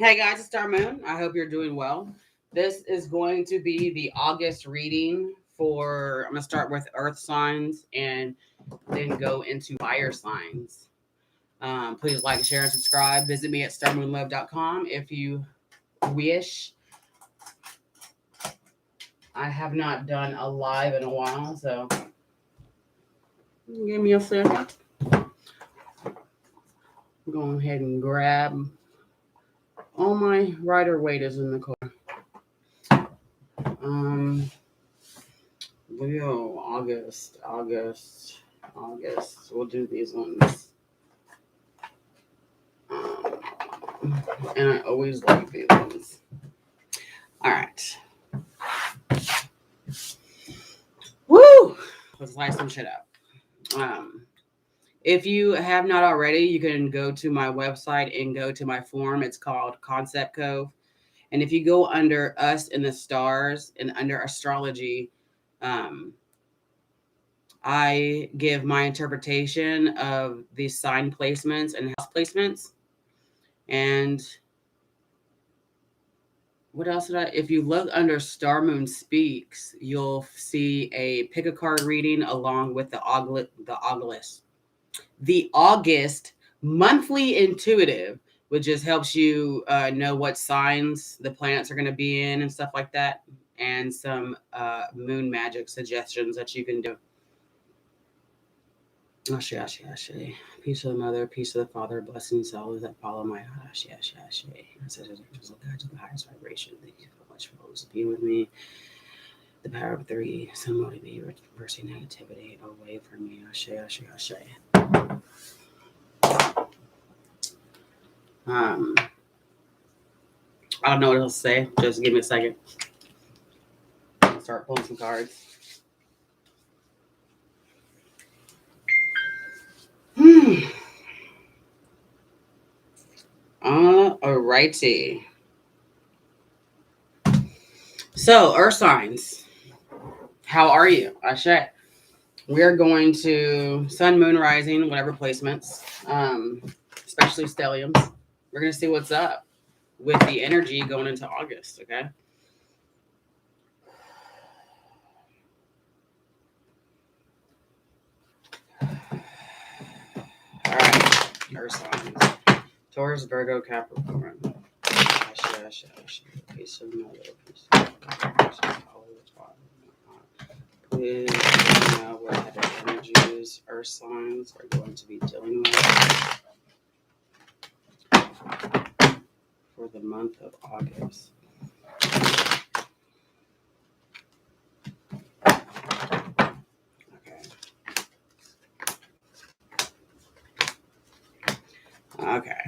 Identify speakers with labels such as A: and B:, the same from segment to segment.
A: Hey guys, it's Star Moon. I hope you're doing well. This is going to be the August reading for, I'm going to start with earth signs and then go into fire signs. Please like, share, and subscribe. Visit me at starmoonlove.com if you wish. I have not done a live in a while, so give me a second. Go ahead and grab all my Rider Waite is in the car. Um, Leo, August. We'll do these ones. And I always like these ones. All right. Woo! Let's light some shit up. If you have not already, you can go to my website and go to my forum. It's called Concept Cove. And if you go under Us in the Stars and under Astrology, um, I give my interpretation of these sign placements and house placements. And what else did I? If you look under Star Moon Speaks, you'll see a pick a card reading along with the August monthly intuitive, which just helps you know what signs the planets are going to be in and stuff like that, and some moon magic suggestions that you can do. Ashe. Peace of the mother, peace of the father, blessings to all those that follow my heart. Ashe. I said, angels of God to the highest vibration. Thank you so much for always being with me. The power of three, some motivate, mercy, negativity, away from me. Ashe. I don't know what else to say. Just give me a second. I'll start pulling some cards. Alrighty. So, Earth signs. How are you? Ashe. We're going to Sun, Moon, Rising, whatever placements, especially stelliums. We're going to see what's up with the energy going into August, okay? All right, Earth signs. Taurus, Virgo, Capricorn. Ashe. Peace of mother, peace of please know what type of energies Earth signs are going to be dealing with for the month of August. Okay.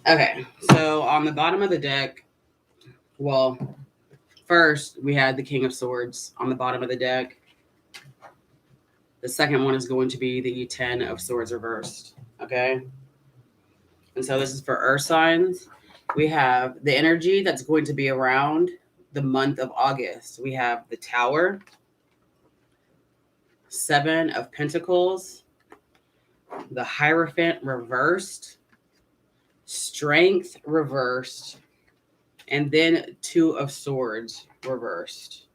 A: Okay, so on the bottom of the deck, well, first we had the King of Swords on the bottom of the deck. The second one is going to be the Ten of Swords reversed, okay? And so this is for Earth signs. We have the energy that's going to be around the month of August. We have the Tower, Seven of Pentacles, the Hierophant reversed, Strength reversed, and then Two of Swords reversed.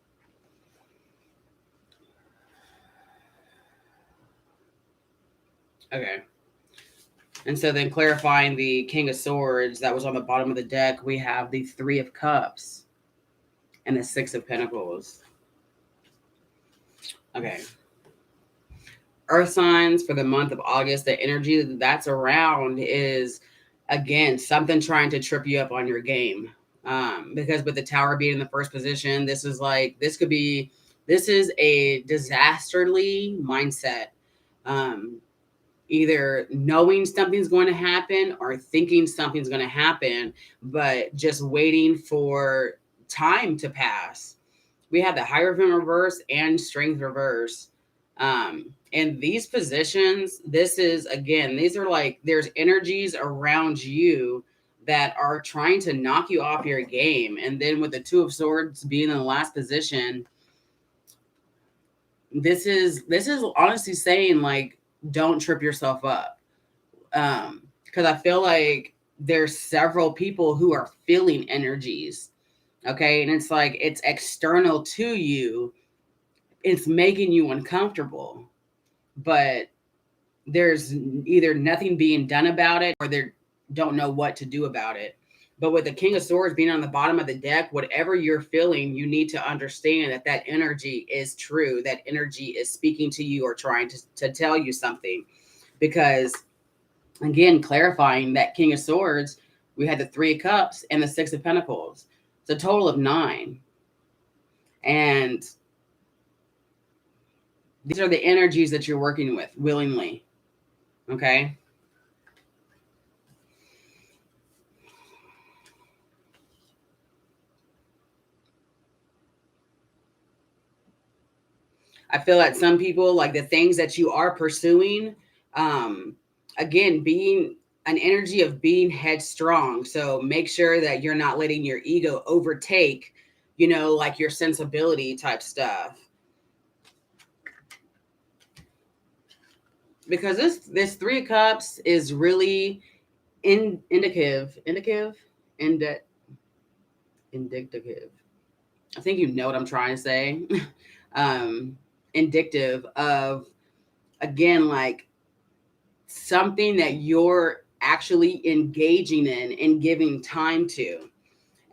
A: Okay. And so then clarifying the King of Swords that was on the bottom of the deck, we have the Three of Cups and the Six of Pentacles. Okay. Earth signs for the month of August, the energy that's around is, again, something trying to trip you up on your game. Because with the Tower being in the first position, this is a disasterly mindset. Either knowing something's going to happen or thinking something's going to happen, but just waiting for time to pass. We have the Hierophant reverse and Strength reverse. In these positions, this is, again, these are like, there's energies around you that are trying to knock you off your game. And then with the Two of Swords being in the last position, This is honestly saying, like, don't trip yourself up. Because I feel like there's several people who are feeling energies. Okay. And it's like it's external to you. It's making you uncomfortable. But there's either nothing being done about it or they don't know what to do about it. But with the King of Swords being on the bottom of the deck, whatever you're feeling, you need to understand that that energy is true. That energy is speaking to you or trying to tell you something. Because, again, clarifying that King of Swords, we had the Three of Cups and the Six of Pentacles. It's a total of 9. And these are the energies that you're working with willingly. Okay. I feel like some people, like the things that you are pursuing, um, again, being an energy of being headstrong. So make sure that you're not letting your ego overtake, like your sensibility type stuff. Because this Three of Cups is really ind- indicative. I think you know what I'm trying to say. um, Indicative of, again, like something that you're actually engaging in and giving time to.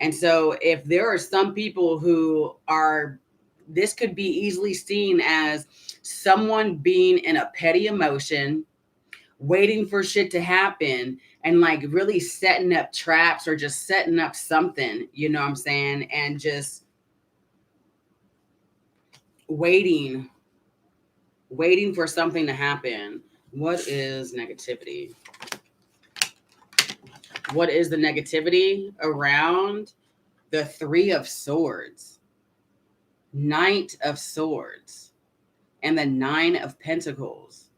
A: And so if there are some people who are, this could be easily seen as someone being in a petty emotion, waiting for shit to happen and like really setting up traps or just setting up something, you know what I'm saying? And just waiting for something to happen. What is negativity? What is the negativity around the Three of Swords, Knight of Swords, and the Nine of Pentacles?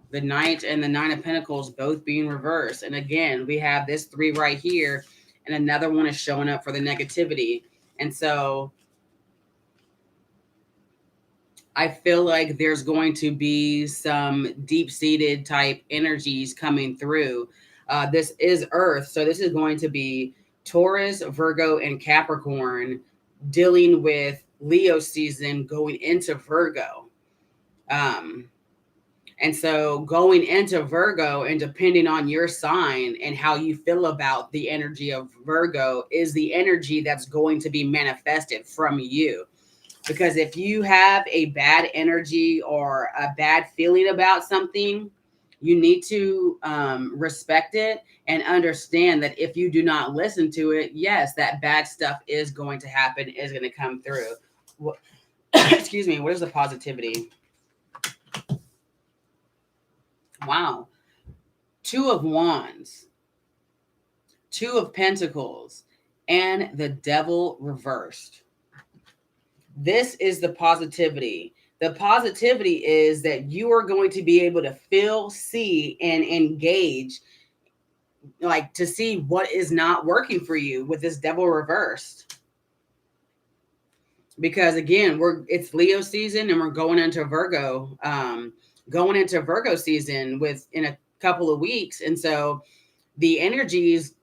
A: The Knight and the Nine of Pentacles both being reversed. And again, we have this 3 right here, and another one is showing up for the negativity. And so I feel like there's going to be some deep-seated type energies coming through. This is Earth, so this is going to be Taurus, Virgo, and Capricorn dealing with Leo season going into Virgo. And so going into Virgo, and depending on your sign and how you feel about the energy of Virgo, is the energy that's going to be manifested from you. Because if you have a bad energy or a bad feeling about something, you need to respect it and understand that if you do not listen to it, yes, that bad stuff is going to happen, is going to come through. What, excuse me, what is the positivity? Wow. 2 of Wands, 2 of Pentacles, and the Devil reversed. This is the positivity. The positivity is that you are going to be able to feel, see, and engage, like to see what is not working for you with this Devil reversed. Because again, it's Leo season and we're going into Virgo, season in a couple of weeks. And so the energy is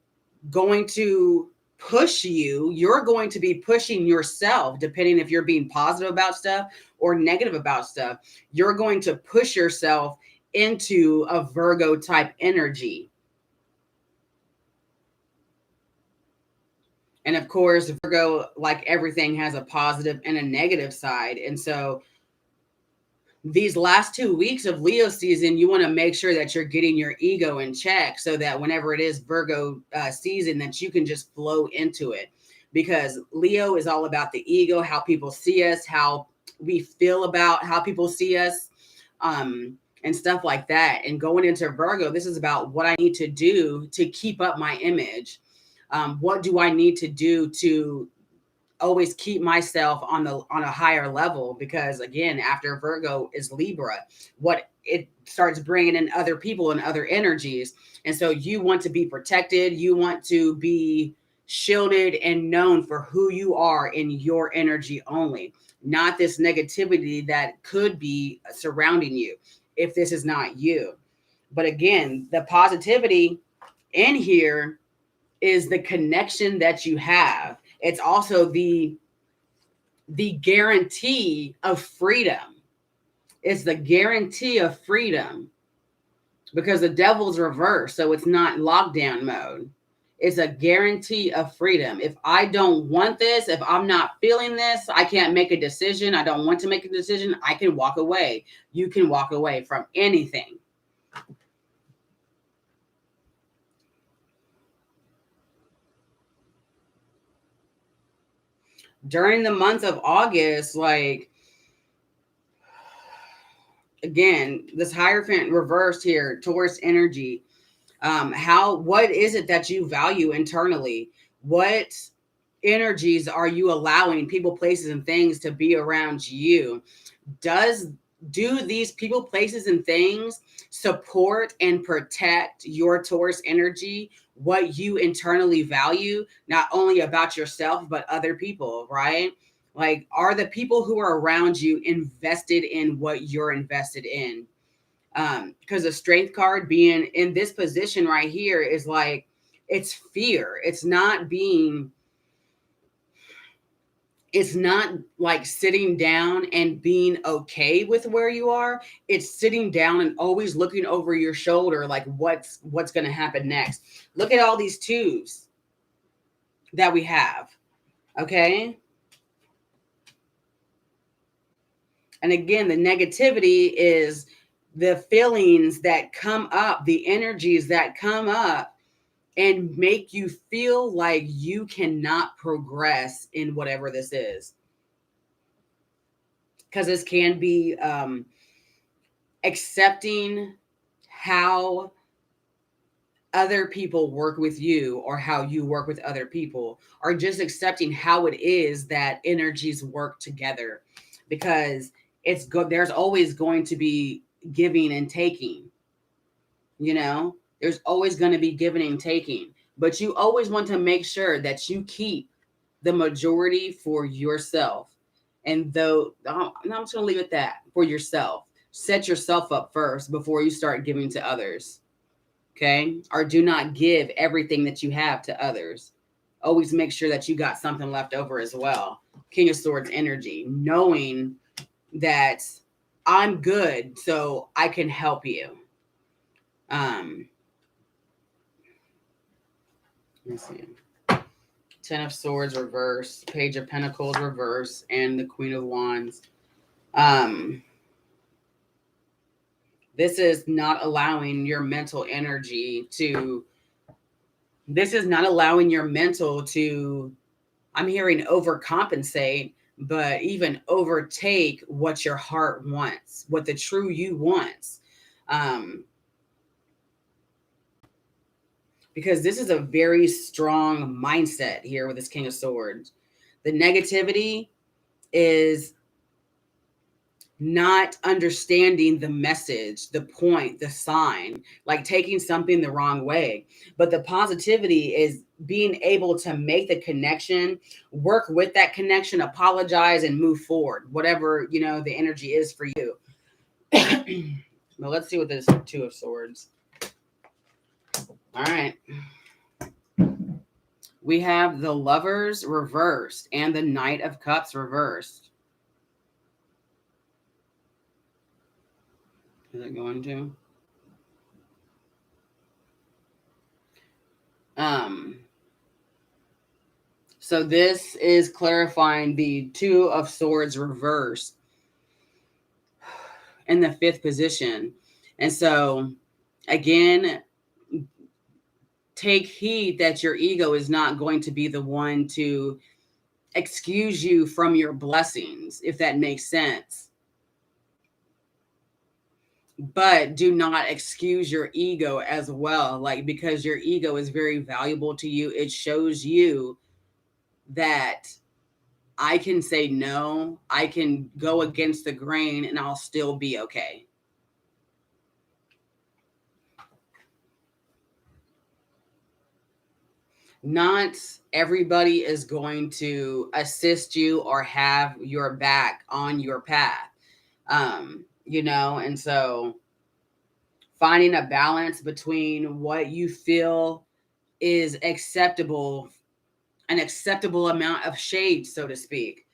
A: going to push you. You're going to be pushing yourself, depending if you're being positive about stuff or negative about stuff. You're going to push yourself into a Virgo type energy. And of course, Virgo, like everything, has a positive and a negative side. And so these last 2 weeks of Leo season, you want to make sure that you're getting your ego in check so that whenever it is Virgo season, that you can just flow into it. Because Leo is all about the ego, how people see us, how we feel about how people see us, and stuff like that. And going into Virgo, this is about what I need to do to keep up my image. What do I need to do to always keep myself on a higher level? Because again, after Virgo is Libra, what it starts bringing in other people and other energies. And so you want to be protected. You want to be shielded and known for who you are in your energy only, not this negativity that could be surrounding you if this is not you. But again, the positivity in here is the connection that you have. It's also the guarantee of freedom. It's the guarantee of freedom because the devil's reversed, so it's not lockdown mode. It's a guarantee of freedom. If I don't want this, if I'm not feeling this, I can't make a decision. I don't want to make a decision. I can walk away. You can walk away from anything. During the month of August, like, again, this Hierophant reversed here, Taurus energy. What is it that you value internally? What energies are you allowing people, places, and things to be around you? Do these people, places, and things support and protect your Taurus energy, what you internally value, not only about yourself, but other people, right? Like, are the people who are around you invested in what you're invested in? Because the Strength card being in this position right here is like, it's fear. It's not like sitting down and being okay with where you are. It's sitting down and always looking over your shoulder, like what's going to happen next. Look at all these twos that we have. Okay. And again, the negativity is the feelings that come up, the energies that come up and make you feel like you cannot progress in whatever this is. Because this can be accepting how other people work with you or how you work with other people, or just accepting how it is that energies work together, because it's good. There's always going to be giving and taking, there's always going to be giving and taking, but you always want to make sure that you keep the majority for yourself. And though I'm just going to leave it that, for yourself. Set yourself up first before you start giving to others. Okay? Or do not give everything that you have to others. Always make sure that you got something left over as well. King of Swords energy, knowing that I'm good, so I can help you. Let's see. 10 of Swords reverse, Page of Pentacles reverse, and the Queen of Wands. This is not allowing your mental energy to, I'm hearing overcompensate, but even overtake what your heart wants, what the true you wants. Because this is a very strong mindset here with this King of Swords. The negativity is not understanding the message, the point, the sign, like taking something the wrong way. But the positivity is being able to make the connection, work with that connection, apologize, and move forward, whatever, the energy is for you. Well, let's see what this Two of Swords. All right. We have the Lovers reversed and the Knight of Cups reversed. Is it going to? So this is clarifying the Two of Swords reversed in the 5th position. And so, again, take heed that your ego is not going to be the one to excuse you from your blessings, if that makes sense. But do not excuse your ego as well, like, because your ego is very valuable to you. It shows you that I can say no, I can go against the grain, and I'll still be okay. Not everybody is going to assist you or have your back on your path. And so finding a balance between what you feel is acceptable, an acceptable amount of shade, so to speak.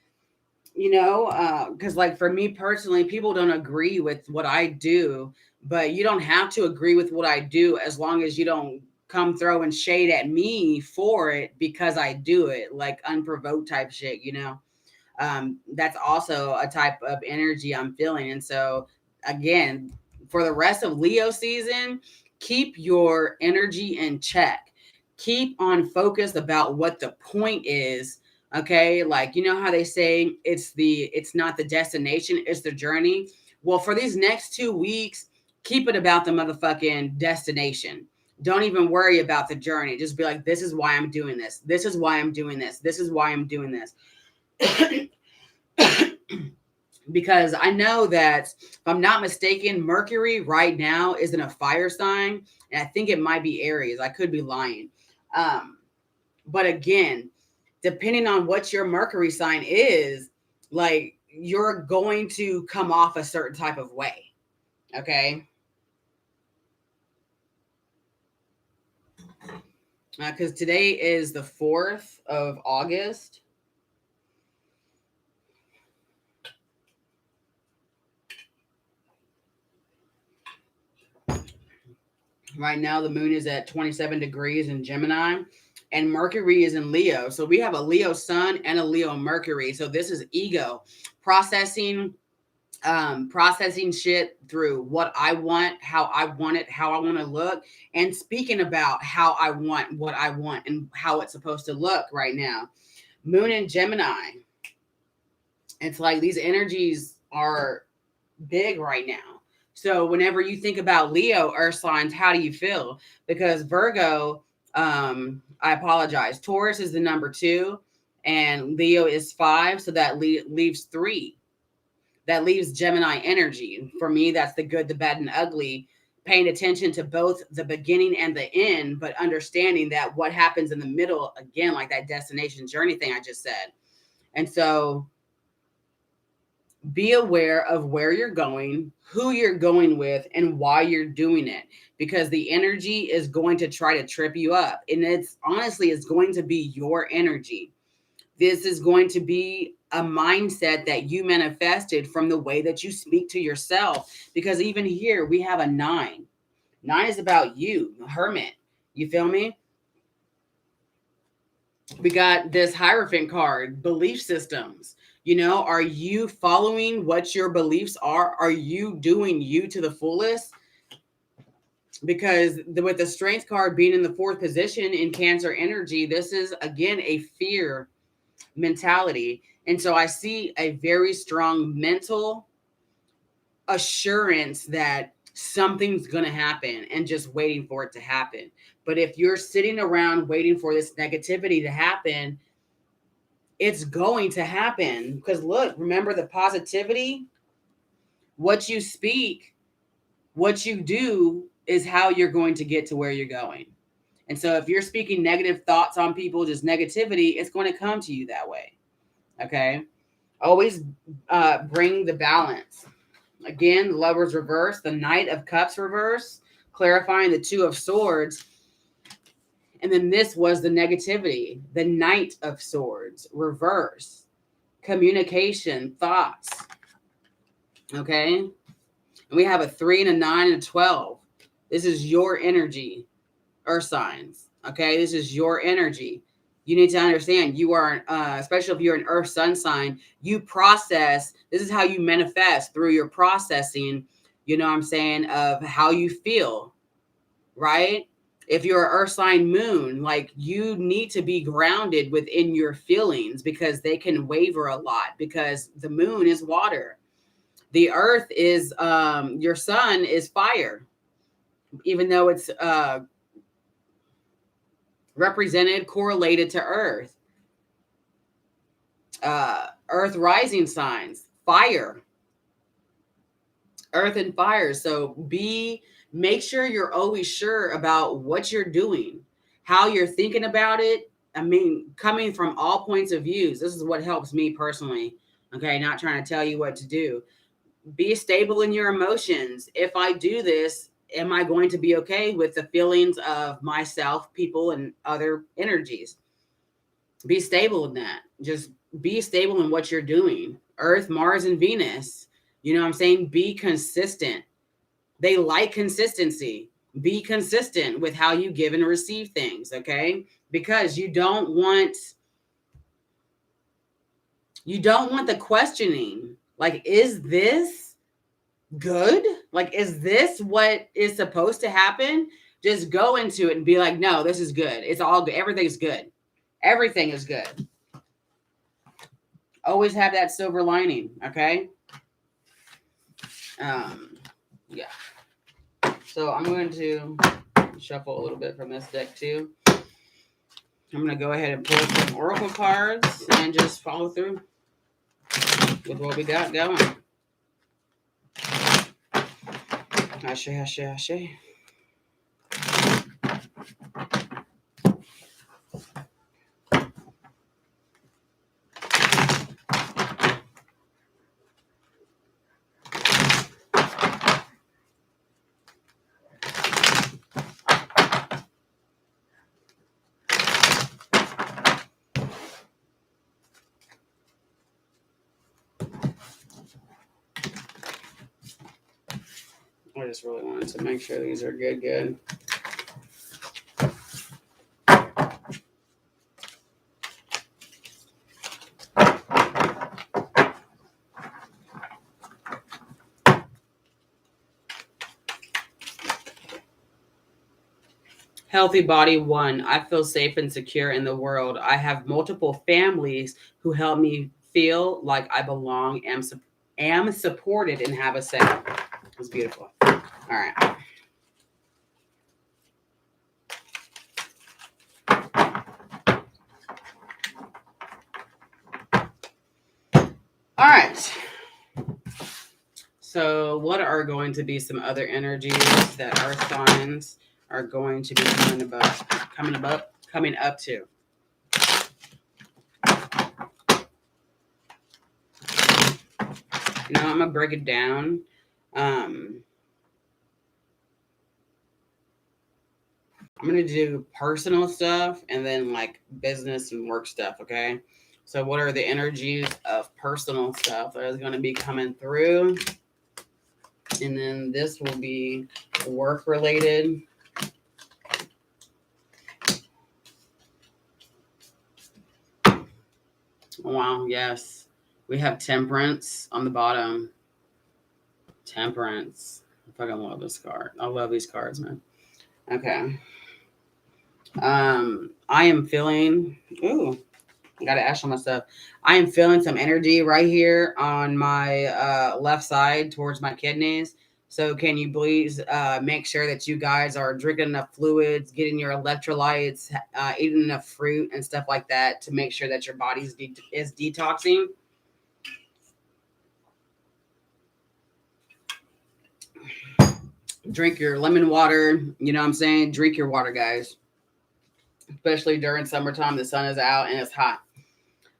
A: Because like for me personally, people don't agree with what I do, but you don't have to agree with what I do as long as you don't come throwing shade at me for it because I do it, like unprovoked type shit. That's also a type of energy I'm feeling. And so, again, for the rest of Leo season, keep your energy in check. Keep on focus about what the point is. Okay, like how they say it's not the destination, it's the journey. Well, for these next 2 weeks, keep it about the motherfucking destination. Don't even worry about the journey. Just be like, this is why I'm doing this. This is why I'm doing this. This is why I'm doing this. Because I know that, if I'm not mistaken, Mercury right now is in a fire sign, and I think it might be Aries. I could be lying. But again, depending on what your Mercury sign is, like you're going to come off a certain type of way. Okay. Because today is the 4th of August. Right now, the moon is at 27 degrees in Gemini, and Mercury is in Leo. So we have a Leo sun and a Leo Mercury. So this is ego processing, processing shit through what I want, how I want it, how I want to look, and speaking about how I want what I want and how it's supposed to look right now. Moon in Gemini. It's like these energies are big right now. So whenever you think about Leo earth signs, how do you feel? Because Virgo, I apologize. Taurus is the number 2 and Leo is 5. So that leaves 3. That leaves Gemini energy. And for me, that's the good, the bad, and ugly. Paying attention to both the beginning and the end, but understanding that what happens in the middle, again, like that destination journey thing I just said. And so be aware of where you're going, who you're going with, and why you're doing it, because the energy is going to try to trip you up. And it's going to be your energy. This is going to be a mindset that you manifested from the way that you speak to yourself. Because even here, we have a 9. 9 is about you, hermit. You feel me? We got this Hierophant card, belief systems. Are you following what your beliefs are? Are you doing you to the fullest? Because with the Strength card being in the 4th position in Cancer energy, this is, again, a fear mentality. And so I see a very strong mental assurance that something's going to happen and just waiting for it to happen. But if you're sitting around waiting for this negativity to happen, it's going to happen. Because look, remember the positivity, what you speak, what you do is how you're going to get to where you're going. And so if you're speaking negative thoughts on people, just negativity, it's going to come to you that way. Okay. Always bring the balance. Again, the Lovers reverse, the Knight of Cups reverse, clarifying the 2 of Swords. And then this was the negativity, the Knight of Swords reverse, communication, thoughts. Okay. And we have a 3 and a 9 and a 12. This is your energy, earth signs. Okay. This is your energy. You need to understand you are, especially if you're an earth sun sign, you process. This is how you manifest through your processing, what I'm saying, of how you feel, right? If you're an earth sign moon, like you need to be grounded within your feelings because they can waver a lot because the moon is water. The earth is, your sun is fire, even though it's represented, correlated to earth. Earth rising signs, fire, earth and fire. So make sure you're always sure about what you're doing, how you're thinking about it. I mean, coming from all points of views, this is what helps me personally. Okay, not trying to tell you what to do. Be stable in your emotions. If I do this, am I going to be okay with the feelings of myself, people, and other energies? Be stable in that. Just be stable in what you're doing. Earth, Mars, and Venus. You know what I'm saying? Be consistent. They like consistency. Be consistent with how you give and receive things, okay? Because you don't want the questioning. Like, is this good? Like, is this what is supposed to happen? Just go into it and be like, no, this is good. It's all good. Everything's good. Everything is good. Always have that silver lining, okay? Yeah. So I'm going to shuffle a little bit from this deck too. I'm going to go ahead and pull some oracle cards and just follow through with what we got going. Ashe, ashe, ashe. I just really wanted to make sure these are good. Healthy body 1. I feel safe and secure in the world. I have multiple families who help me feel like I belong, am supported, and have a say. It was beautiful. All right. All right. So what are going to be some other energies that our signs are going to be coming up to? You know, I'm gonna break it down. I'm gonna do personal stuff and then like business and work stuff. Okay. So what are the energies of personal stuff that is going to be coming through? And then this will be work related. Wow, yes. We have temperance on the bottom. Temperance. I fucking love this card. I love these cards, man. Okay. I am feeling, I gotta ash on myself. I am feeling some energy right here on my left side towards my kidneys. So can you please make sure that you guys are drinking enough fluids, getting your electrolytes, eating enough fruit and stuff like that to make sure that your body is detoxing. Drink your lemon water. You know what I'm saying? Drink your water, guys. Especially during summertime, the sun is out and it's hot.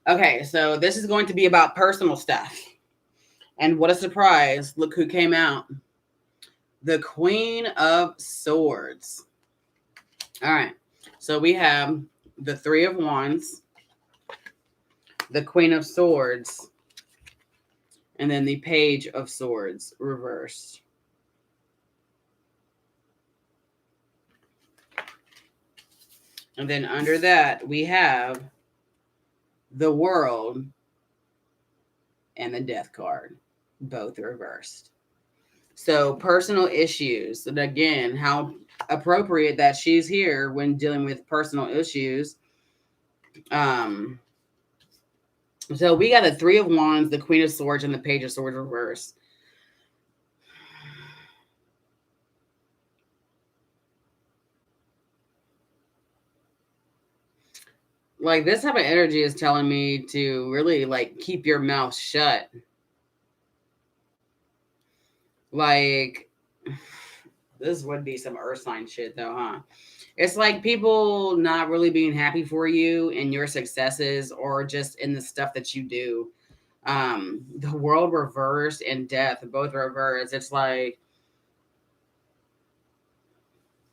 A: Okay, so this is going to be about personal stuff. And what a surprise. Look who came out. The Queen of Swords. All right. So we have the Three of Wands, the Queen of Swords, and then the Page of Swords reversed. And then under that, we have the World and the Death card, both reversed. So personal issues, and again, how appropriate that she's here when dealing with personal issues. So we got the Three of Wands, the Queen of Swords, and the Page of Swords reversed. Like, this type of energy is telling me to really like keep your mouth shut. Like, this would be some earth sign shit though, huh? It's like people not really being happy for you and your successes or just in the stuff that you do. The world reversed and death both reversed. It's like,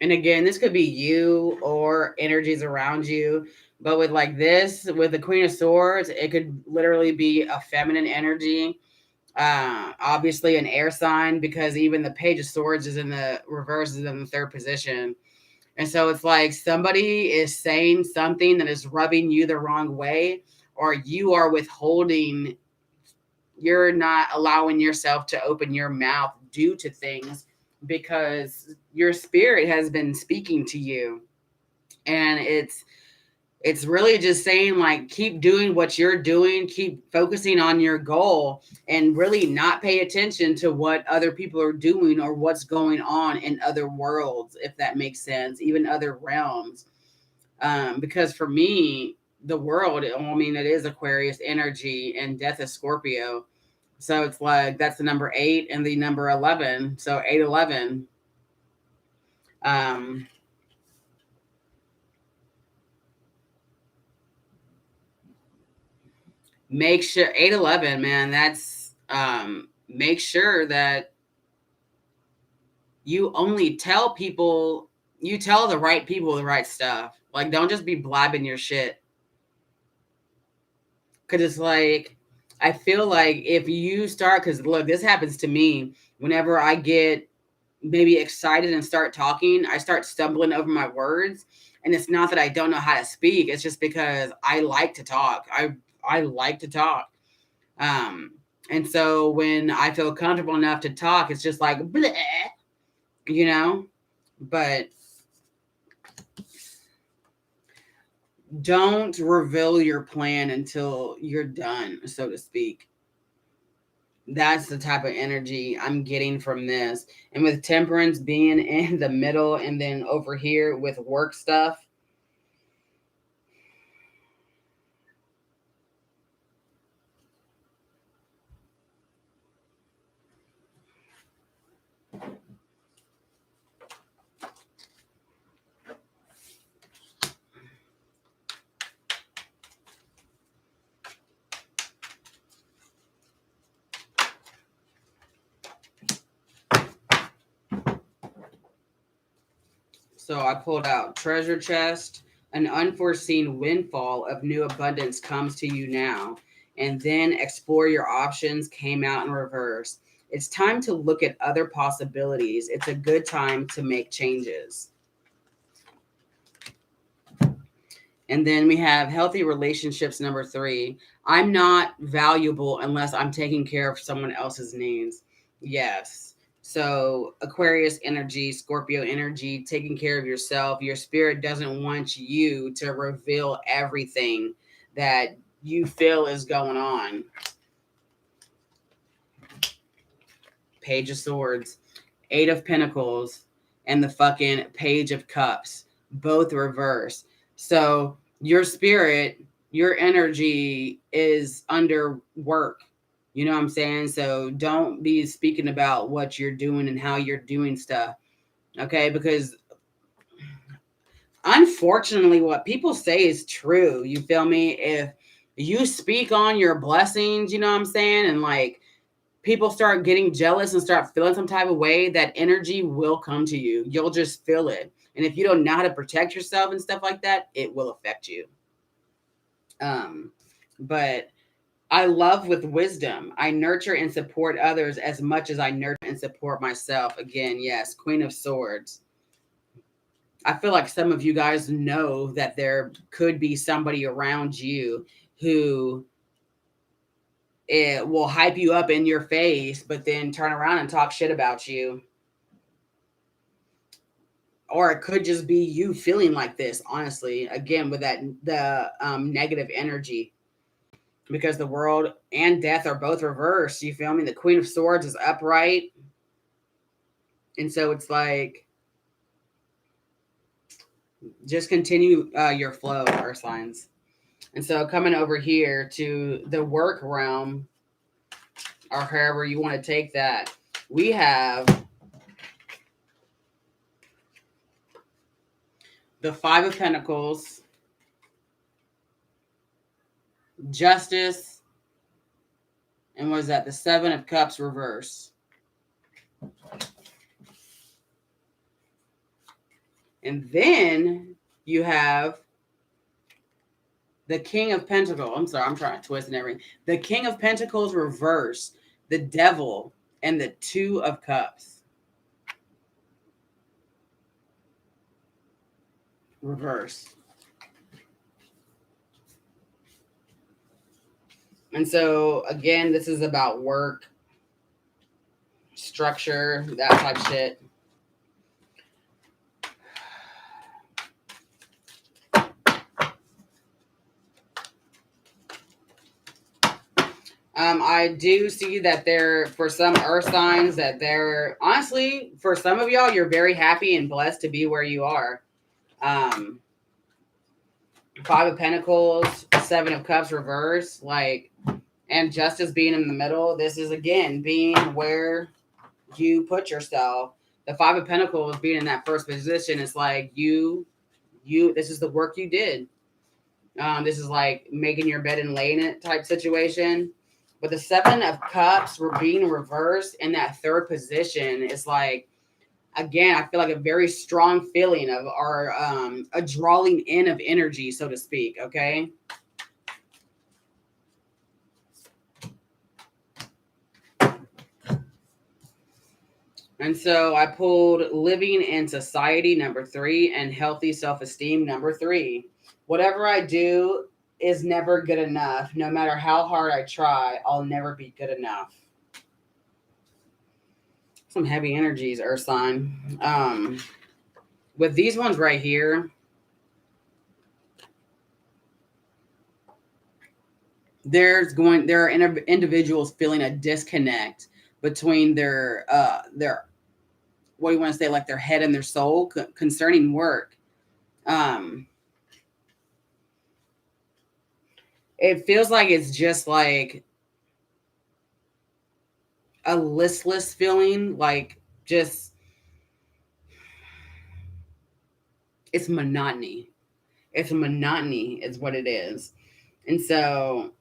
A: and again, this could be you or energies around you. But with like this, with the Queen of Swords, it could literally be a feminine energy. Obviously an air sign, because even the Page of Swords is in the reverse, is in the third position. And so it's like somebody is saying something that is rubbing you the wrong way, or you are withholding, you're not allowing yourself to open your mouth due to things because your spirit has been speaking to you. And it's really just saying like keep doing what you're doing, keep focusing on your goal, and really not pay attention to what other people are doing or what's going on in other worlds, if that makes sense, even other realms. Because for me, the world, I mean, it is Aquarius energy and death is Scorpio. So it's like that's the number 8 and the number 11. So 811. Um, make sure 811, man, that's make sure that you only tell people, you tell the right people the right stuff. Like, don't just be blabbing your shit. Cause it's like, I feel like if you start, cause look, this happens to me whenever I get maybe excited and start talking, I start stumbling over my words. And it's not that I don't know how to speak. It's just because I like to talk. I like to talk. Um, and so when I feel comfortable enough to talk, it's just like, bleh, you know, but don't reveal your plan until you're done, so to speak. That's the type of energy I'm getting from this. And with temperance being in the middle and then over here with work stuff, so I pulled out treasure chest. An unforeseen windfall of new abundance comes to you now. And then explore your options came out in reverse. It's time to look at other possibilities. It's a good time to make changes. And then we have healthy relationships number 3. I'm not valuable unless I'm taking care of someone else's needs. Yes. So Aquarius energy, Scorpio energy, taking care of yourself. Your spirit doesn't want you to reveal everything that you feel is going on. Page of Swords, 8 of Pentacles, and the fucking Page of Cups, both reverse. So your spirit, your energy is under work. You know what I'm saying? So don't be speaking about what you're doing and how you're doing stuff. Okay? Because unfortunately, what people say is true. You feel me? If you speak on your blessings, you know what I'm saying? And like, people start getting jealous and start feeling some type of way, that energy will come to you. You'll just feel it. And if you don't know how to protect yourself and stuff like that, it will affect you. But I love with wisdom. I nurture and support others as much as I nurture and support myself. Again, yes, Queen of Swords. I feel like some of you guys know that there could be somebody around you who it will hype you up in your face, but then turn around and talk shit about you. Or it could just be you feeling like this, honestly, again, with that the negative energy, because the world and death are both reversed. You feel me? The Queen of Swords is upright. And so it's like, just continue your flow, earth signs. And so coming over here to the work realm, or however you want to take that, we have the Five of Pentacles, Justice, and what is that? The Seven of Cups reverse. And then you have the King of Pentacles. I'm sorry, I'm trying to twist and everything. The King of Pentacles reverse, the Devil, and the Two of Cups. Reverse. And so, again, this is about work, structure, that type of shit. I do see that there, for some earth signs, that they're, honestly, for some of y'all, you're very happy and blessed to be where you are. Five of Pentacles, Seven of Cups reverse, like, and Justice being in the middle. This is, again, being where you put yourself. The Five of Pentacles being in that first position is like this is the work you did. This is like making your bed and laying it type situation. But the Seven of Cups were being reversed in that third position is like, again, I feel like a very strong feeling of our a drawing in of energy, so to speak. Okay. And so I pulled living in society, number 3, and healthy self-esteem, number 3. Whatever I do is never good enough. No matter how hard I try, I'll never be good enough. Some heavy energies, Earth sign. With these ones right here, there are individuals feeling a disconnect between their what do you want to say, like their head and their soul concerning work. It feels like it's just like a listless feeling, like just it's monotony. It's monotony is what it is. And so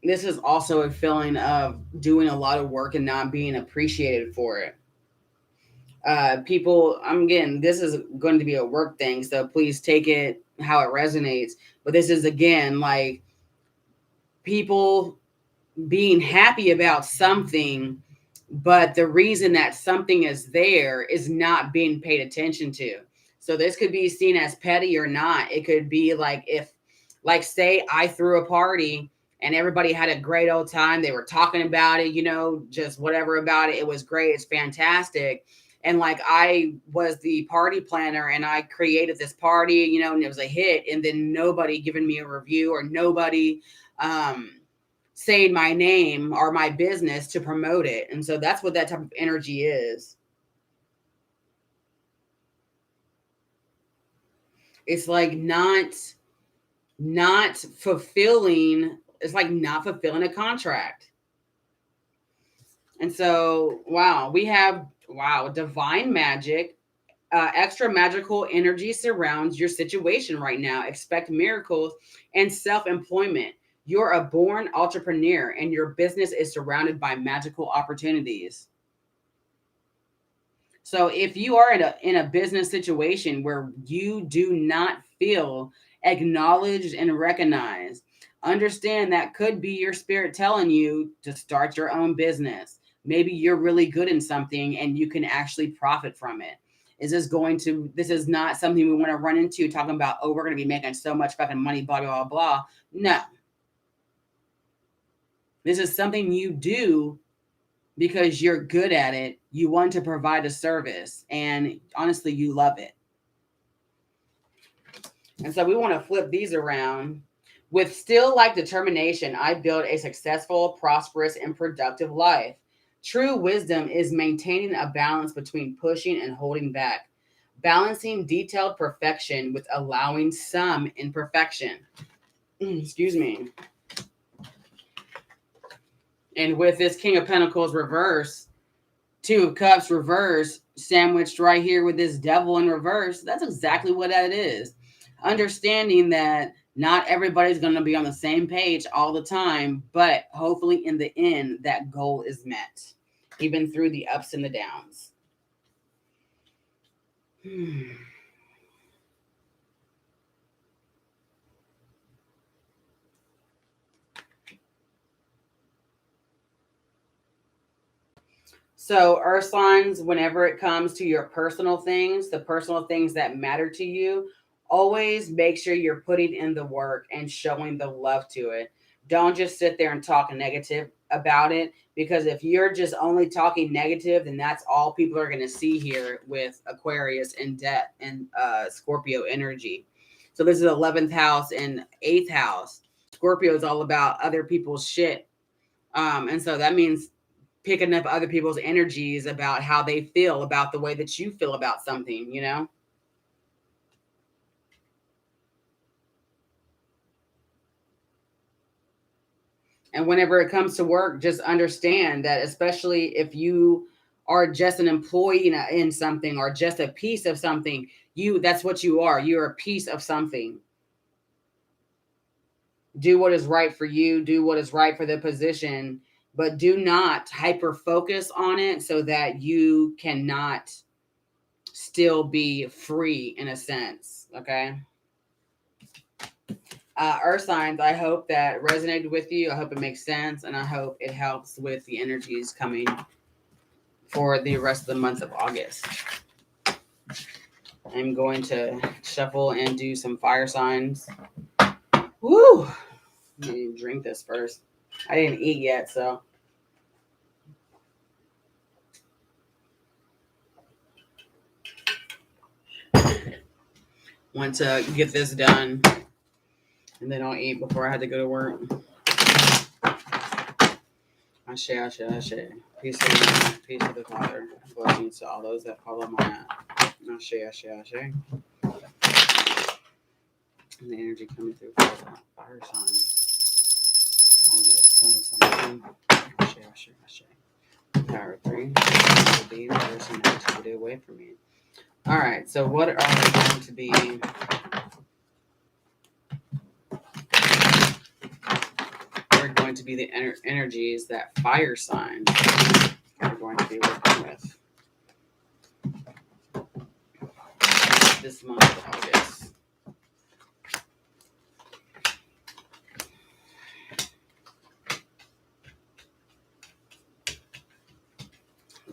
A: this is also a feeling of doing a lot of work and not being appreciated for it. People, again, this is going to be a work thing, so please take it how it resonates. But this is, again, like people being happy about something, but the reason that something is there is not being paid attention to. So this could be seen as petty or not. It could be like if, like, say I threw a party and everybody had a great old time. They were talking about it, just whatever about it. It was great. It's fantastic. And like I was the party planner and I created this party, and it was a hit. And then nobody giving me a review or nobody saying my name or my business to promote it. And so that's what that type of energy is. It's like not fulfilling. It's like not fulfilling a contract. And so, we have divine magic. Extra magical energy surrounds your situation right now. Expect miracles and self-employment. You're a born entrepreneur and your business is surrounded by magical opportunities. So if you are in a business situation where you do not feel acknowledged and recognized, understand that could be your spirit telling you to start your own business. Maybe you're really good in something and you can actually profit from it. This is not something we want to run into talking about, oh, we're going to be making so much fucking money, blah, blah, blah, blah. No. This is something you do because you're good at it. You want to provide a service and honestly, you love it. And so we want to flip these around. With still like determination, I build a successful, prosperous, and productive life. True wisdom is maintaining a balance between pushing and holding back, balancing detailed perfection with allowing some imperfection. Excuse me. And with this King of Pentacles reverse, Two of Cups reverse, sandwiched right here with this Devil in reverse. That's exactly what that is. Understanding that not everybody's going to be on the same page all the time, but hopefully in the end, that goal is met, even through the ups and the downs. So, earth signs, whenever it comes to your personal things, the personal things that matter to you, always make sure you're putting in the work and showing the love to it. Don't just sit there and talk negative about it, because if you're just only talking negative, then that's all people are going to see here with Aquarius and debt and Scorpio energy. So, this is 11th house and 8th house. Scorpio is all about other people's shit. And so that means picking up other people's energies about how they feel about the way that you feel about something, you know? And whenever it comes to work, just understand that, especially if you are just an employee in something or just a piece of something, that's what you are. You're a piece of something. Do what is right for you, do what is right for the position, but do not hyper focus on it so that you cannot still be free in a sense. Okay. Earth signs, I hope that resonated with you. I hope it makes sense, and I hope it helps with the energies coming for the rest of the month of August. I'm going to shuffle and do some fire signs. Woo! I need to drink this first. I didn't eat yet, so. Want to get this done, and then I'll eat before I had to go to work. Ashe, ashe, ashe. Peace to the Father. Blessings to all those that follow my app. Ashe, ashe, ashe. And the energy coming through for the fire sign. August 2017. Ashe, ashe, ashe. Power 3. Will be reversing activity away from me. All right, so what are going to be? Are going to be the energies that fire signs are going to be working with this month of August.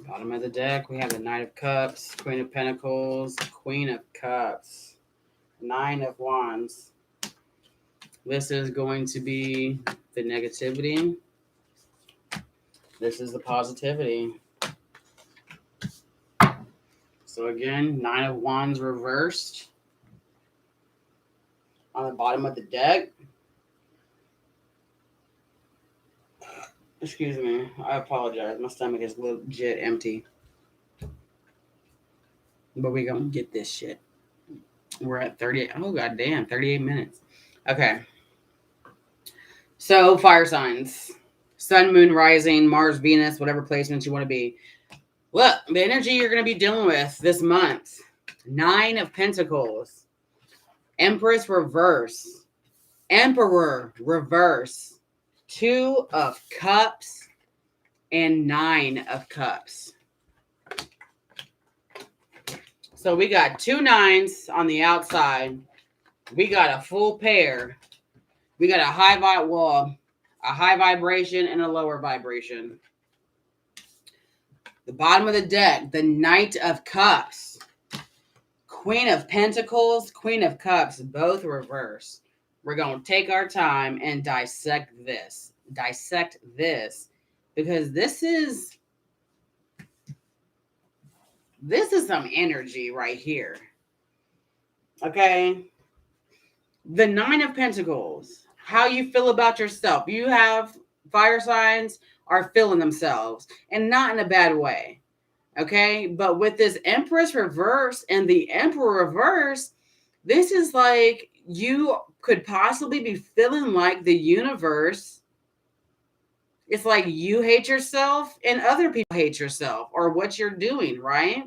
A: Bottom of the deck, we have the Knight of Cups, Queen of Pentacles, Queen of Cups, Nine of Wands. This is going to be the negativity. This is the positivity. So again, Nine of Wands reversed on the bottom of the deck. Excuse me. I apologize. My stomach is legit empty. But we're going to get this shit. We're at 38. Oh, goddamn. 38 minutes. Okay. So, fire signs. Sun, Moon, Rising, Mars, Venus, whatever placements you want to be. Look, the energy you're going to be dealing with this month. 9 of Pentacles. Empress reverse. Emperor reverse. 2 of Cups. And 9 of Cups. So we got 2 9s on the outside. We got a full pair. We got a high vibration and a lower vibration. The bottom of the deck, the Knight of Cups, Queen of Pentacles, Queen of Cups, both reverse. We're going to take our time and dissect this. Because this is some energy right here. Okay? The Nine of Pentacles. How you feel about yourself. You have fire signs are feeling themselves, and not in a bad way. Okay? But with this Empress reverse and the Emperor reverse, this is like you could possibly be feeling like the universe It's like you hate yourself and other people hate yourself or what you're doing, right?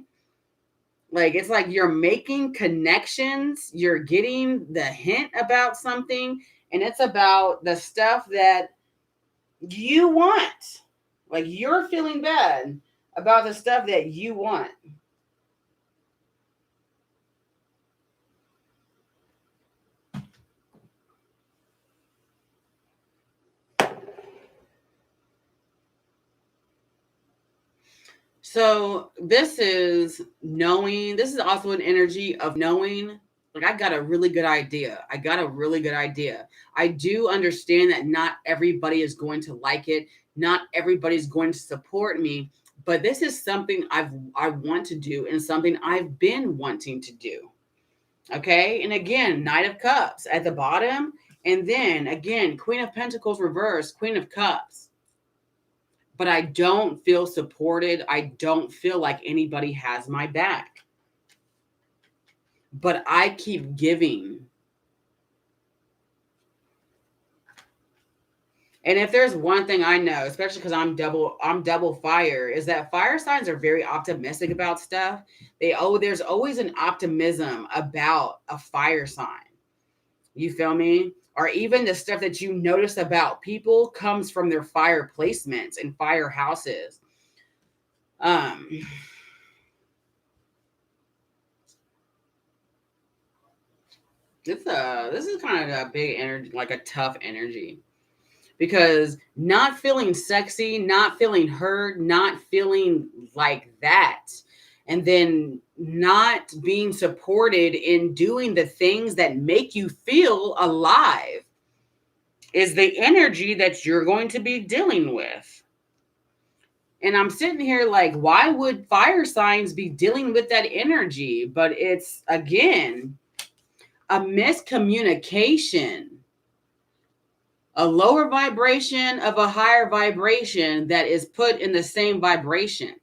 A: Like it's like you're making connections, you're getting the hint about something, and it's about the stuff that you want. Like you're feeling bad about the stuff that you want. So this is knowing, this is also an energy of knowing, like I got a really good idea. I got a really good idea. I do understand that not everybody is going to like it. Not everybody's going to support me, but this is something I want to do and something I've been wanting to do. Okay? And again, Knight of Cups at the bottom, and then again, Queen of Pentacles reverse, Queen of Cups, but I don't feel supported. I don't feel like anybody has my back. But I keep giving. And if there's one thing I know, especially because I'm double fire, is that fire signs are very optimistic about stuff. There's always an optimism about a fire sign. You feel me? Or even the stuff that you notice about people comes from their fire placements and fire houses. Um this is kind of a big energy, like a tough energy, because not feeling sexy, not feeling heard, not feeling like that, and then not being supported in doing the things that make you feel alive is the energy that you're going to be dealing with. And I'm sitting here like, why would fire signs be dealing with that energy? But it's, again, a miscommunication, a lower vibration of a higher vibration that is put in the same vibration.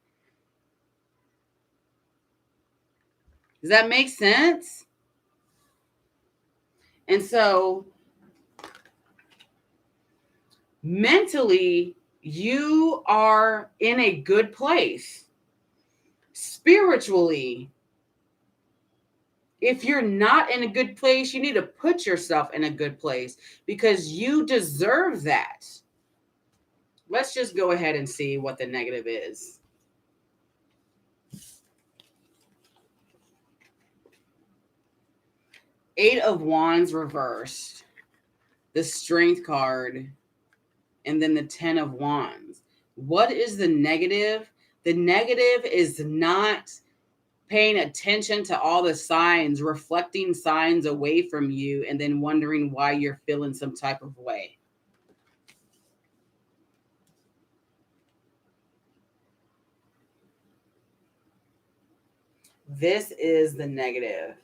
A: Does that make sense? And so mentally, you are in a good place. Spiritually, if you're not in a good place, you need to put yourself in a good place because you deserve that. Let's just go ahead and see what the negative is. Eight of Wands reversed, the Strength card, and then the 10 of Wands. What is the negative? The negative is not paying attention to all the signs, reflecting signs away from you, and then wondering why you're feeling some type of way. This is the negative.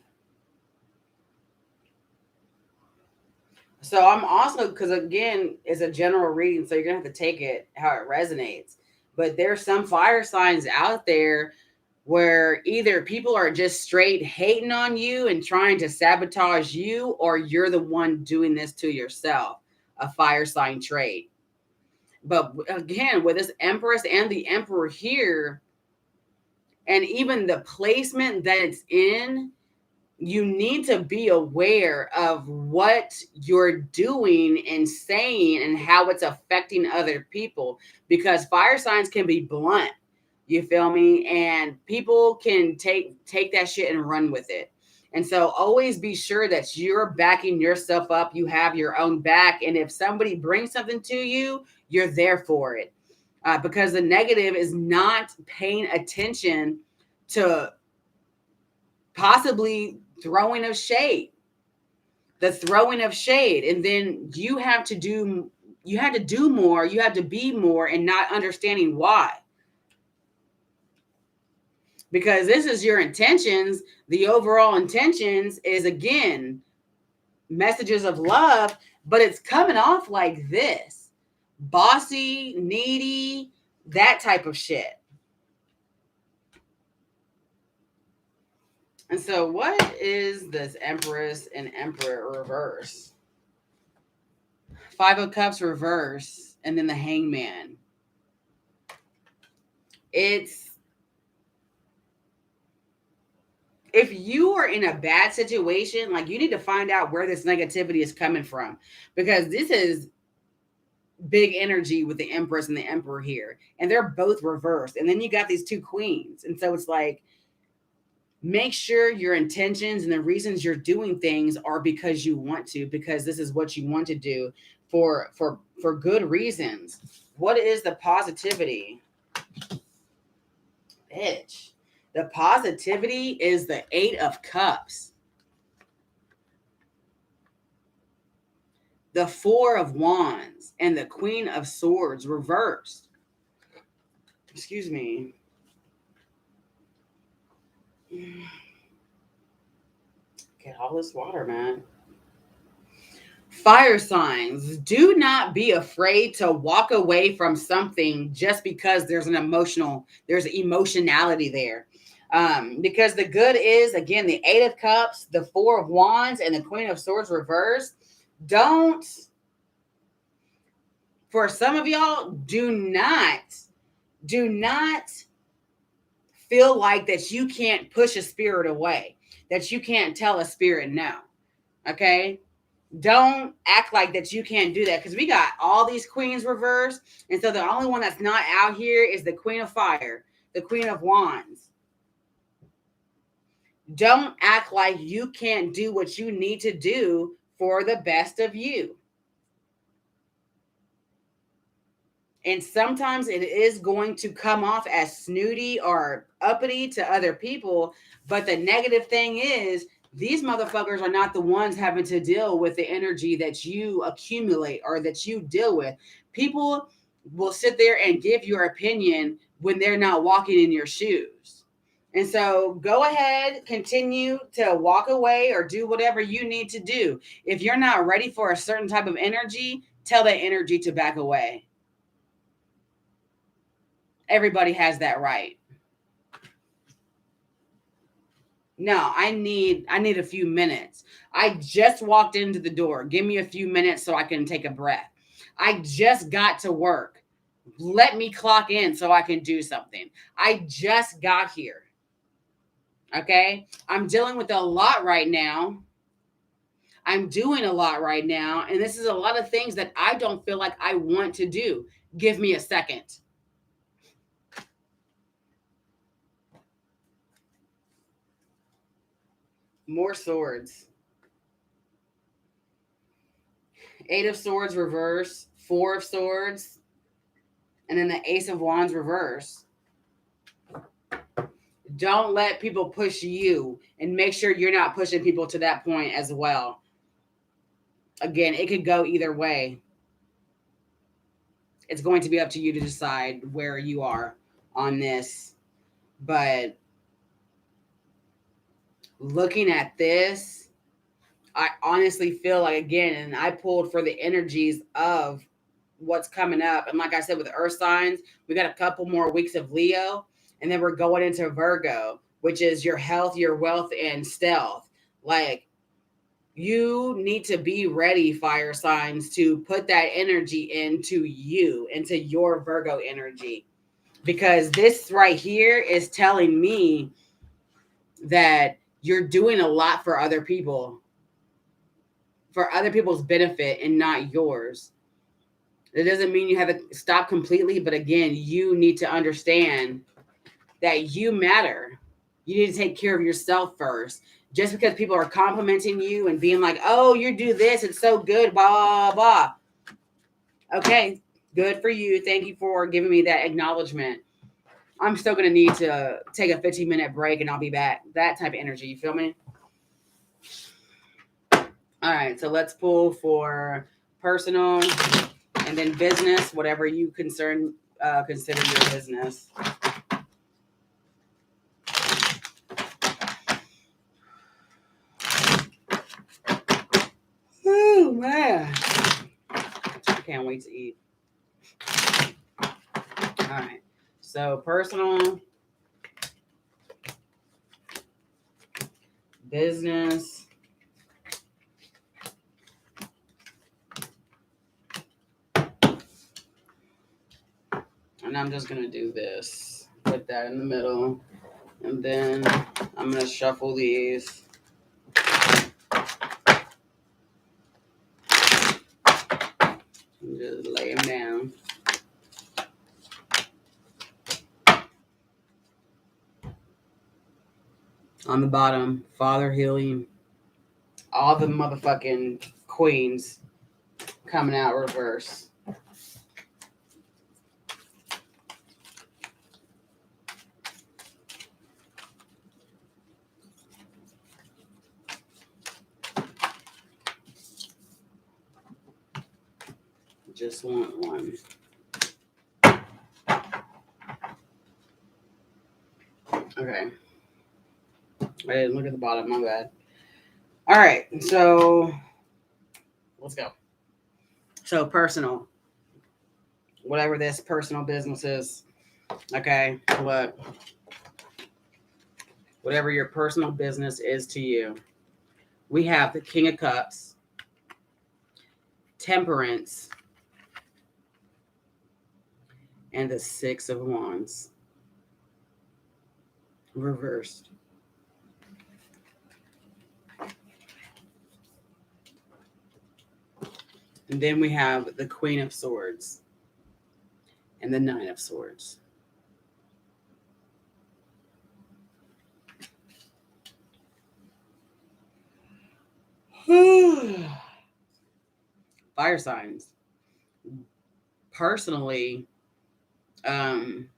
A: So I'm also, because again, it's a general reading, so you're going to have to take it how it resonates. But there's some fire signs out there where either people are just straight hating on you and trying to sabotage you, or you're the one doing this to yourself, a fire sign trait. But again, with this Empress and the Emperor here, and even the placement that it's in, you need to be aware of what you're doing and saying and how it's affecting other people, because fire signs can be blunt. You feel me? And people can take that shit and run with it. And so always be sure that you're backing yourself up. You have your own back. And if somebody brings something to you, you're there for it. Because the negative is not paying attention to possibly throwing of shade, the throwing of shade. And then you have to do more, you have to be more, and not understanding why. Because this is your intentions. The overall intentions is, again, messages of love, but it's coming off like this: bossy, needy, that type of shit. And so what is this Empress and Emperor reverse? Five of Cups reverse, and then the Hangman. It's, if you are in a bad situation, like, you need to find out where this negativity is coming from, because this is big energy with the Empress and the Emperor here, and they're both reversed. And then you got these two queens. And so it's like, make sure your intentions and the reasons you're doing things are because you want to, because this is what you want to do for good reasons. What is the positivity? Bitch. The positivity is the 8 of Cups. The 4 of Wands and the Queen of Swords reversed. Excuse me. Get all this water, man. Fire signs, do not be afraid to walk away from something just because there's emotionality there. Because the good is, again, the 8 of Cups, the 4 of Wands, and the Queen of Swords reversed. For some of y'all, do not feel like that you can't push a spirit away, that you can't tell a spirit no. Okay? Don't act like that you can't do that, because we got all these queens reversed. And so the only one that's not out here is the Queen of Fire, the Queen of Wands. Don't act like you can't do what you need to do for the best of you. And sometimes it is going to come off as snooty or uppity to other people. But the negative thing is, these motherfuckers are not the ones having to deal with the energy that you accumulate or that you deal with. People will sit there and give your opinion when they're not walking in your shoes. And so go ahead, continue to walk away or do whatever you need to do. If you're not ready for a certain type of energy, tell that energy to back away. Everybody has that right. No, I need a few minutes. I just walked into the door. Give me a few minutes so I can take a breath. I just got to work. Let me clock in so I can do something. I just got here. Okay? I'm dealing with a lot right now. I'm doing a lot right now. And this is a lot of things that I don't feel like I want to do. Give me a second. More swords. 8 of Swords reverse, 4 of Swords, and then the Ace of Wands reverse. Don't let people push you, and make sure you're not pushing people to that point as well. Again, it could go either way. It's going to be up to you to decide where you are on this. But looking at this, I honestly feel like, again, and I pulled for the energies of what's coming up. And like I said, with the earth signs, we got a couple more weeks of Leo, and then we're going into Virgo, which is your health, your wealth, and stealth. Like, you need to be ready, fire signs, to put that energy into you, into your Virgo energy. Because this right here is telling me that you're doing a lot for other people, for other people's benefit and not yours. It doesn't mean you have to stop completely, but again, you need to understand that you matter. You need to take care of yourself first. Just because people are complimenting you and being like, oh, you do this, it's so good, blah, blah, blah. Okay, good for you. Thank you for giving me that acknowledgement. I'm still going to need to take a 15-minute break and I'll be back. That type of energy, you feel me? All right, so let's pull for personal and then business, whatever you consider your business. Oh, man. I can't wait to eat. All right. So personal, business, And I'm just going to do this. Put that in the middle. And then I'm going to shuffle these. And just lay them down. On the bottom, Father healing. All the motherfucking queens coming out reverse. Just want one. Okay. I didn't look at the bottom, my bad. All right, so let's go. So personal. Whatever this personal business is. Okay, look. Whatever your personal business is to you. We have the King of Cups, Temperance, and the Six of Wands. Reversed. And then we have the Queen of Swords and the Nine of Swords. Fire signs. Personally, I'm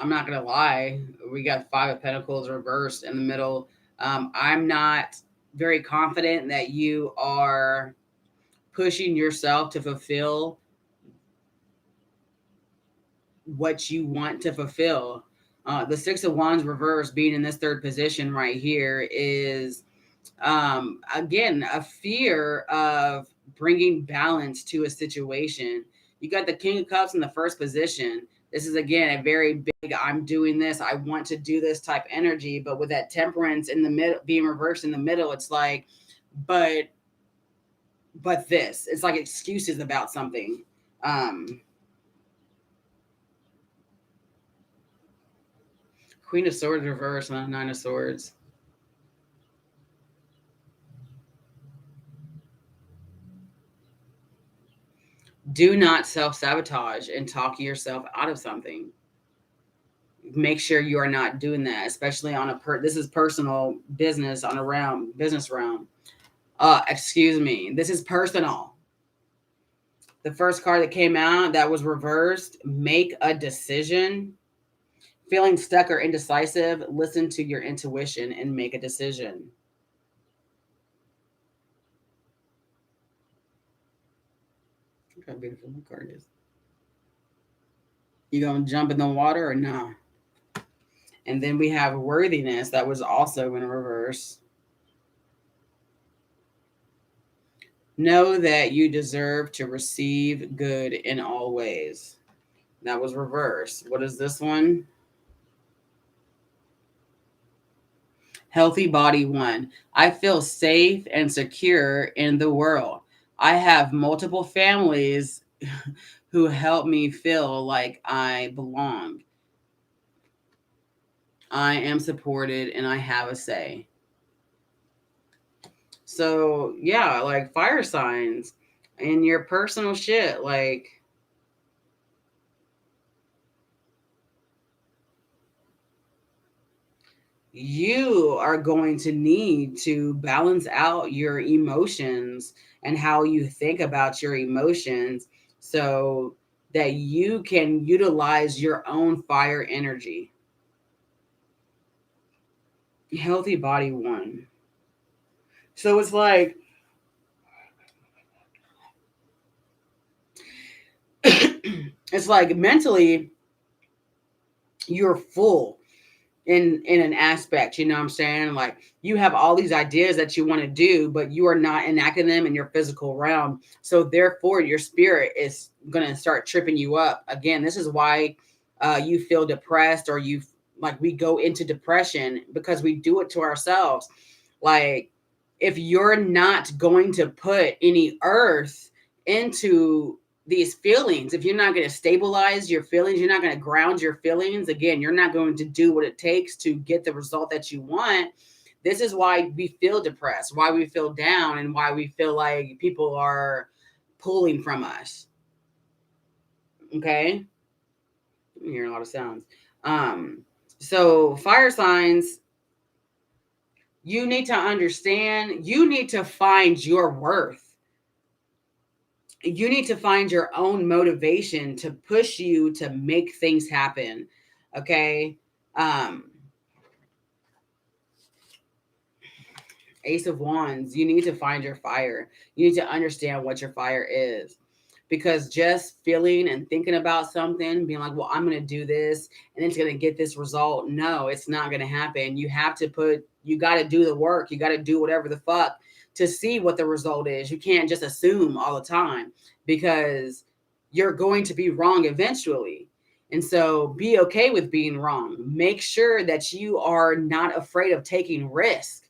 A: not gonna lie. We got Five of Pentacles reversed in the middle. I'm not very confident that you are pushing yourself to fulfill what you want to fulfill. The Six of Wands reverse being in this third position right here is, again, a fear of bringing balance to a situation. You got the King of Cups in the first position. This is, again, a very big, I'm doing this, I want to do this type energy. But with that Temperance in the middle, being reversed in the middle, it's like, but this, it's like excuses about something. Queen of Swords reversed and Nine of Swords. Do not self-sabotage and talk yourself out of something. Make sure you are not doing that, especially on this is personal business on a business realm. Excuse me. This is personal. The first card that came out that was reversed, make a decision. Feeling stuck or indecisive, listen to your intuition and make a decision. Look how beautiful the card is. You gonna jump in the water or no? And then we have worthiness that was also in reverse. Know that you deserve to receive good in all ways. That was reverse. What is this one? Healthy body one. I feel safe and secure in the world. I have multiple families who help me feel like I belong. I am supported and I have a say. So, yeah, like fire signs and your personal shit, like, you are going to need to balance out your emotions and how you think about your emotions so that you can utilize your own fire energy. Healthy body one. So it's like, it's like mentally you're full in an aspect, you know what I'm saying? Like you have all these ideas that you want to do, but you are not enacting them in your physical realm. So therefore your spirit is going to start tripping you up. Again, this is why you feel depressed, or we go into depression because we do it to ourselves. Like if you're not going to put any earth into these feelings, if you're not going to stabilize your feelings, you're not going to ground your feelings, again, you're not going to do what it takes to get the result that you want. This is why we feel depressed, why we feel down, and why we feel like people are pulling from us. Okay? I'm hearing a lot of sounds. So fire signs, you need to understand, you need to find your worth. You need to find your own motivation to push you to make things happen. Okay. Ace of Wands, you need to find your fire. You need to understand what your fire is. Because just feeling and thinking about something, being like, well, I'm going to do this and it's going to get this result. No, it's not going to happen. You have to you got to do the work. You got to do whatever the fuck to see what the result is. You can't just assume all the time because you're going to be wrong eventually. And so be okay with being wrong. Make sure that you are not afraid of taking risk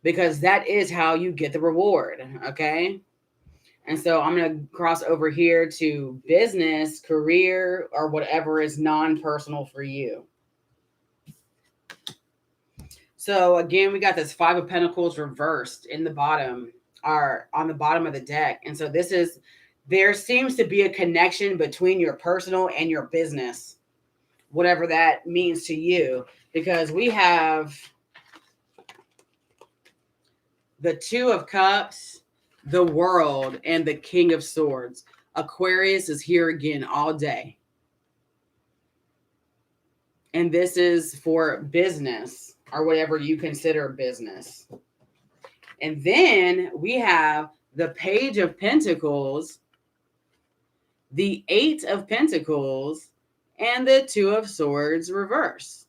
A: because that is how you get the reward. Okay. And so I'm going to cross over here to business, career, or whatever is non-personal for you. So again, we got this Five of Pentacles reversed in the bottom, or on the bottom of the deck. And so there seems to be a connection between your personal and your business, whatever that means to you, because we have the Two of Cups, the World, and the King of Swords. Aquarius is here again all day. And this is for business or whatever you consider business. And then we have the Page of Pentacles, the Eight of Pentacles, and the Two of Swords reverse.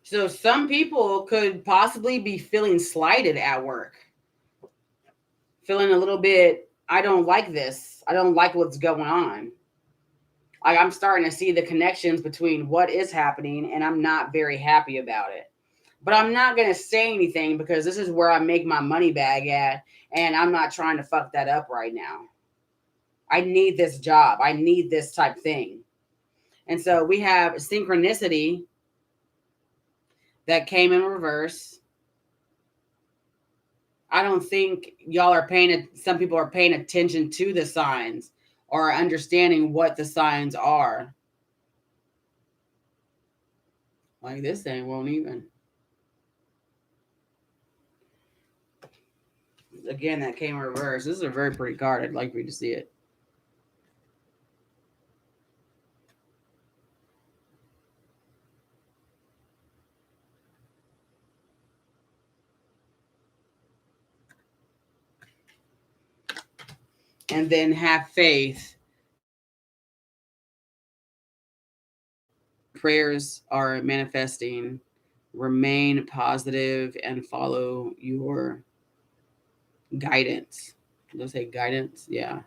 A: So some people could possibly be feeling slighted at work, feeling a little bit, I don't like this. I don't like what's going on. I'm starting to see the connections between what is happening, and I'm not very happy about it. But I'm not going to say anything because this is where I make my money bag at, and I'm not trying to fuck that up right now. I need this job. I need this type thing. And so we have synchronicity that came in reverse. I don't think y'all are some people are paying attention to the signs or understanding what the signs are. Like this thing won't even. Again, that came in reverse. This is a very pretty card. I'd like for you to see it. And then have faith. Prayers are manifesting. Remain positive and follow your guidance. Did I say guidance? Yeah.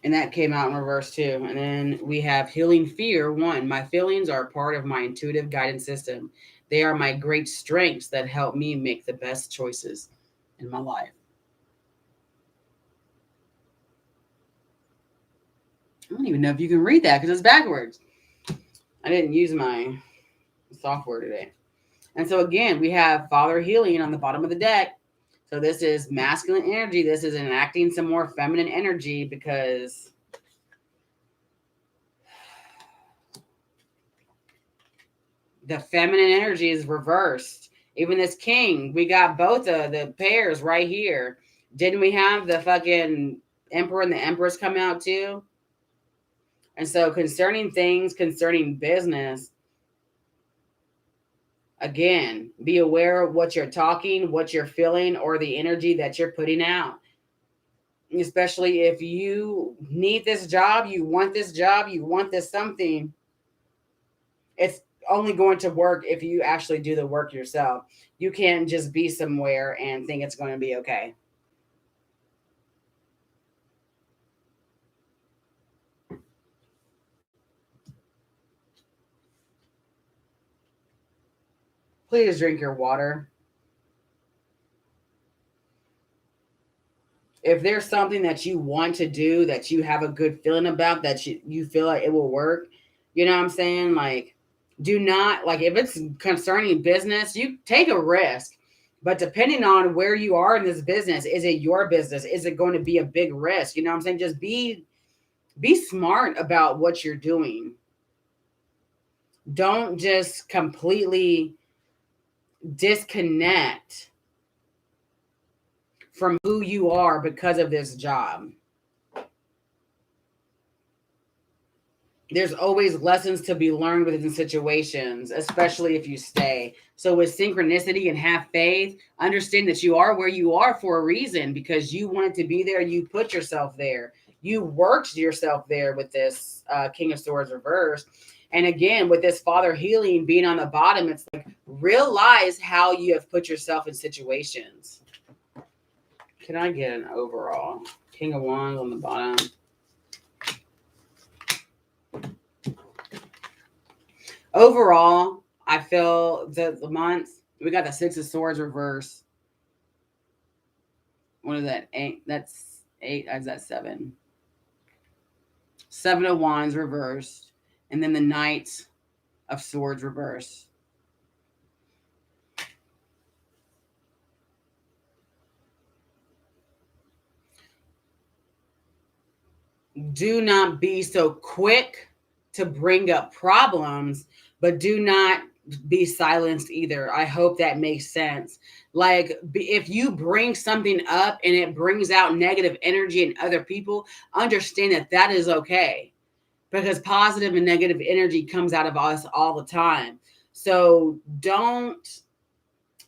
A: And that came out in reverse too. And then we have healing fear. 1, my feelings are part of my intuitive guidance system. They are my great strengths that help me make the best choices in my life. I don't even know if you can read that because it's backwards. I didn't use my software today. And so again, we have Father Healing on the bottom of the deck. So this is masculine energy. This is enacting some more feminine energy because the feminine energy is reversed. Even this king, we got both of the pairs right here. Didn't we have the fucking emperor and the empress come out too? And so concerning business, again, be aware of what you're talking, what you're feeling, or the energy that you're putting out. Especially if you need this job, you want this something, it's only going to work if you actually do the work yourself. You can't just be somewhere and think it's going to be okay. Please drink your water. If there's something that you want to do, that you have a good feeling about, that you feel like it will work, you know what I'm saying? Like, do not, like, if it's concerning business, you take a risk. But depending on where you are in this business, is it your business? Is it going to be a big risk? You know what I'm saying? Just be smart about what you're doing. Don't just completely disconnect from who you are because of this job. There's always lessons to be learned within situations, especially if you stay. So with synchronicity and have faith, understand that you are where you are for a reason, because you wanted to be there. You put yourself there. You worked yourself there with this King of Swords reverse. And again, with this Father healing being on the bottom, it's like, realize how you have put yourself in situations. Can I get an overall? King of Wands on the bottom. Overall, I feel the month, we got the Six of Swords reverse. What is that? 8? That's 8. Is that 7? 7 of Wands reversed. And then the Knight of Swords reverse. Do not be so quick to bring up problems, but do not be silenced either. I hope that makes sense. Like, if you bring something up and it brings out negative energy in other people, understand that that is okay, because positive and negative energy comes out of us all the time. So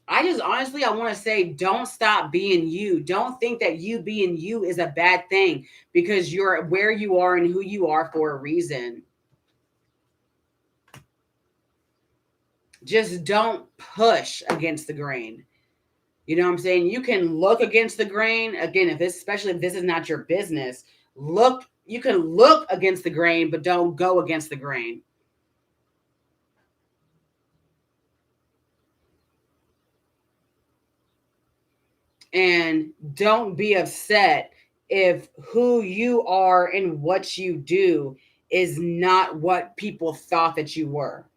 A: I just honestly, I want to say, don't stop being you. Don't think that you being you is a bad thing, because you're where you are and who you are for a reason. Just don't push against the grain. You know what I'm saying? You can look against the grain. Again, especially if this is not your business, you can look against the grain, but don't go against the grain. And don't be upset if who you are and what you do is not what people thought that you were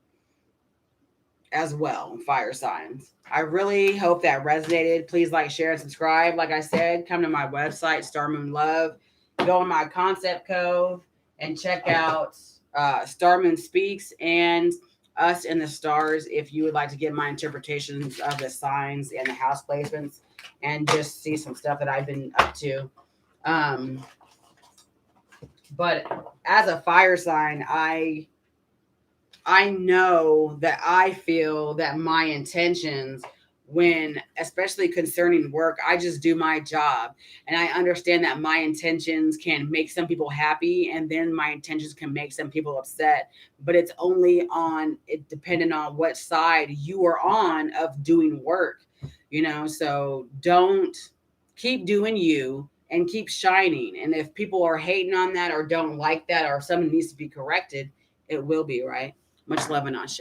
A: as well. Fire signs. I really hope that resonated. Please like, share, and subscribe. Like I said, come to my website, Star Moon Love. Go in my concept cove and check out Star Moon Speaks and Us in the Stars if you would like to get my interpretations of the signs and the house placements and just see some stuff that I've been up to. But as a fire sign, I know that I feel that my intentions, when especially concerning work, I just do my job, and I understand that my intentions can make some people happy, and then my intentions can make some people upset, but it's only on it depending on what side you are on of doing work, so don't, keep doing you and keep shining. And if people are hating on that or don't like that or something needs to be corrected, it will be, right? Much love and ashe.